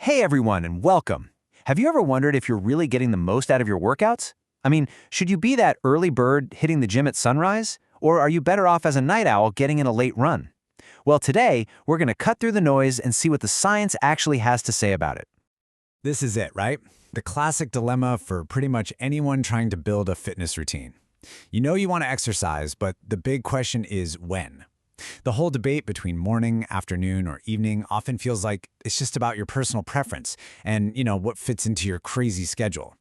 Hey everyone and welcome. Have you ever wondered if you're really getting the most out of your workouts? I mean, should you be that early bird hitting the gym at sunrise? Or are you better off as a night owl getting in a late run? Well, today, we're going to cut through the noise and see what the science actually has to say about it. This is it, right? The classic dilemma for pretty much anyone trying to build a fitness routine. You know you want to exercise, but the big question is when. The whole debate between morning, afternoon, or evening often feels like it's just about your personal preference and, what fits into your crazy schedule.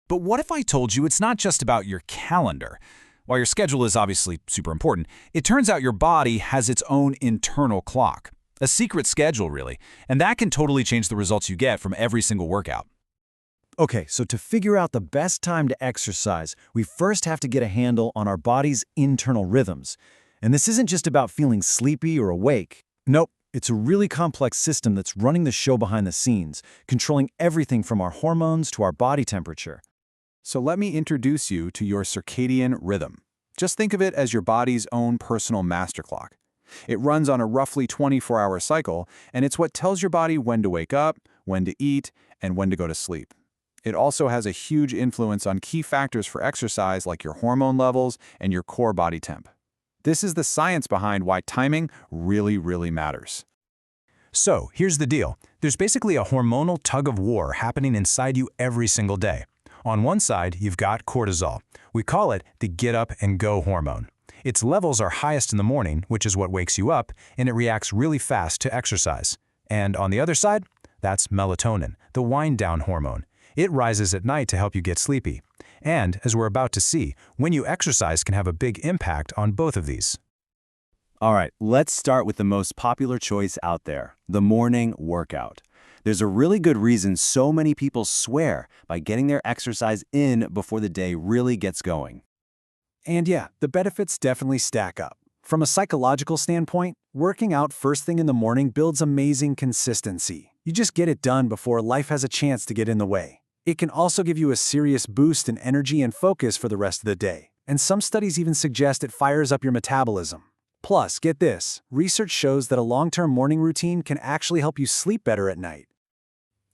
But what if I told you it's not just about your calendar? While your schedule is obviously super important, it turns out your body has its own internal clock. A secret schedule, really, and that can totally change the results you get from every single workout. Okay, so to figure out the best time to exercise, we first have to get a handle on our body's internal rhythms. And this isn't just about feeling sleepy or awake. Nope, it's a really complex system that's running the show behind the scenes, controlling everything from our hormones to our body temperature. So let me introduce you to your circadian rhythm. Just think of it as your body's own personal master clock. It runs on a roughly 24-hour cycle, and it's what tells your body when to wake up, when to eat, and when to go to sleep. It also has a huge influence on key factors for exercise like your hormone levels and your core body temp. This is the science behind why timing really matters. So, here's the deal. There's basically a hormonal tug-of-war happening inside you every single day. On one side, you've got cortisol. We call it the get-up-and-go hormone. Its levels are highest in the morning, which is what wakes you up, and it reacts really fast to exercise. And on the other side, that's melatonin, the wind-down hormone. It rises at night to help you get sleepy. And, as we're about to see, when you exercise can have a big impact on both of these. All right, let's start with the most popular choice out there, the morning workout. There's a really good reason so many people swear by getting their exercise in before the day really gets going. And yeah, the benefits definitely stack up. From a psychological standpoint, working out first thing in the morning builds amazing consistency. You just get it done before life has a chance to get in the way. It can also give you a serious boost in energy and focus for the rest of the day. And some studies even suggest it fires up your metabolism. Plus, get this, research shows that a long-term morning routine can actually help you sleep better at night.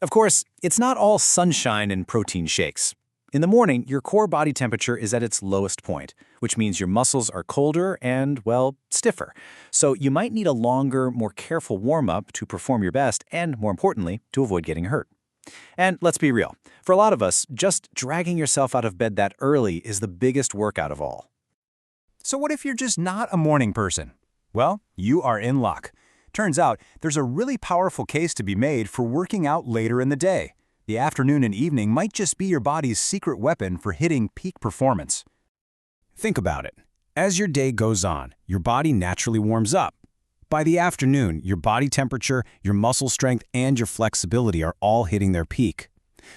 Of course, it's not all sunshine and protein shakes. In the morning, your core body temperature is at its lowest point, which means your muscles are colder and, well, stiffer. So you might need a longer, more careful warm-up to perform your best and, more importantly, to avoid getting hurt. And let's be real, for a lot of us, just dragging yourself out of bed that early is the biggest workout of all. So what if you're just not a morning person? Well, you are in luck. Turns out there's a really powerful case to be made for working out later in the day. The afternoon and evening might just be your body's secret weapon for hitting peak performance. Think about it. As your day goes on, your body naturally warms up. By the afternoon, your body temperature, your muscle strength, and your flexibility are all hitting their peak.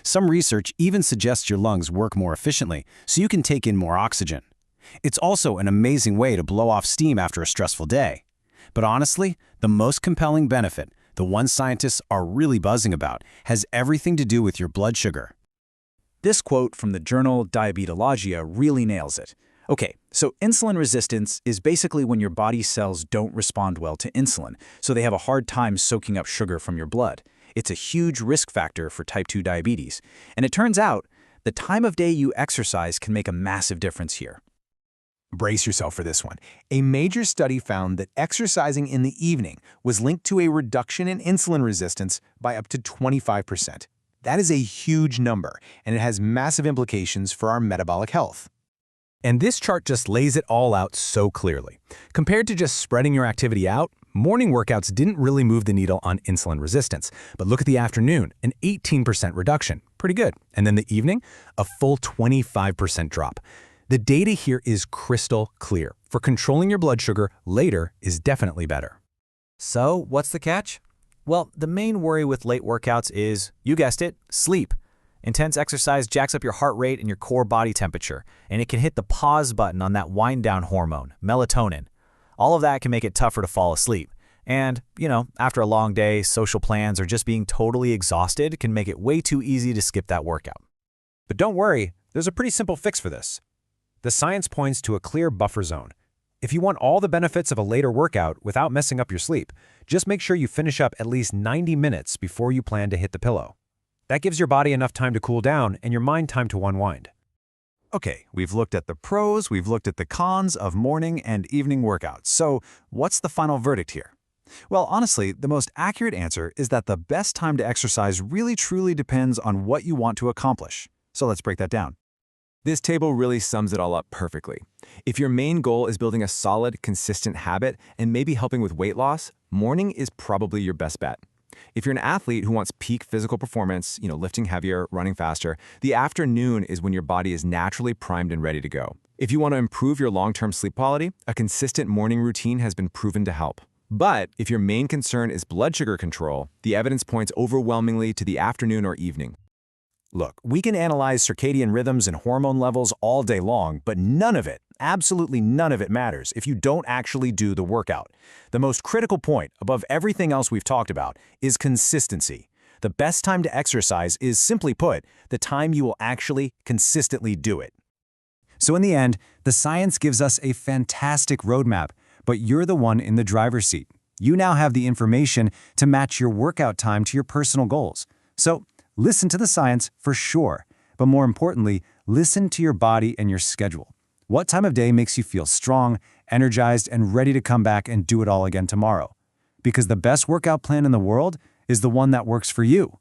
Some research even suggests your lungs work more efficiently, so you can take in more oxygen. It's also an amazing way to blow off steam after a stressful day. But honestly, the most compelling benefit, the one scientists are really buzzing about, has everything to do with your blood sugar. This quote from the journal Diabetologia really nails it. Okay, so insulin resistance is basically when your body cells don't respond well to insulin, so they have a hard time soaking up sugar from your blood. It's a huge risk factor for type 2 diabetes. And it turns out, the time of day you exercise can make a massive difference here. Brace yourself for this one. A major study found that exercising in the evening was linked to a reduction in insulin resistance by up to 25%. That is a huge number, and it has massive implications for our metabolic health. And this chart just lays it all out so clearly. Compared to just spreading your activity out, morning workouts didn't really move the needle on insulin resistance. But look at the afternoon, an 18% reduction. Pretty good. And then the evening, a full 25% drop. The data here is crystal clear. For controlling your blood sugar, later is definitely better. So, what's the catch? Well, the main worry with late workouts is, you guessed it, sleep. Intense exercise jacks up your heart rate and your core body temperature, and it can hit the pause button on that wind-down hormone, melatonin. All of that can make it tougher to fall asleep. And, after a long day, social plans, or just being totally exhausted can make it way too easy to skip that workout. But don't worry, there's a pretty simple fix for this. The science points to a clear buffer zone. If you want all the benefits of a later workout without messing up your sleep, just make sure you finish up at least 90 minutes before you plan to hit the pillow. That gives your body enough time to cool down and your mind time to unwind. Okay, we've looked at the pros, we've looked at the cons of morning and evening workouts. So what's the final verdict here? Well, honestly, the most accurate answer is that the best time to exercise really truly depends on what you want to accomplish. So let's break that down. This table really sums it all up perfectly. If your main goal is building a solid, consistent habit and maybe helping with weight loss, morning is probably your best bet. If you're an athlete who wants peak physical performance, lifting heavier, running faster, the afternoon is when your body is naturally primed and ready to go. If you want to improve your long-term sleep quality, a consistent morning routine has been proven to help. But if your main concern is blood sugar control, the evidence points overwhelmingly to the afternoon or evening. Look, we can analyze circadian rhythms and hormone levels all day long, but none of it, absolutely none of it matters if you don't actually do the workout. The most critical point, above everything else we've talked about, is consistency. The best time to exercise is, simply put, the time you will actually consistently do it. So in the end, the science gives us a fantastic roadmap, but you're the one in the driver's seat. You now have the information to match your workout time to your personal goals. So listen to the science for sure, but more importantly, listen to your body and your schedule. What time of day makes you feel strong, energized, and ready to come back and do it all again tomorrow? Because the best workout plan in the world is the one that works for you.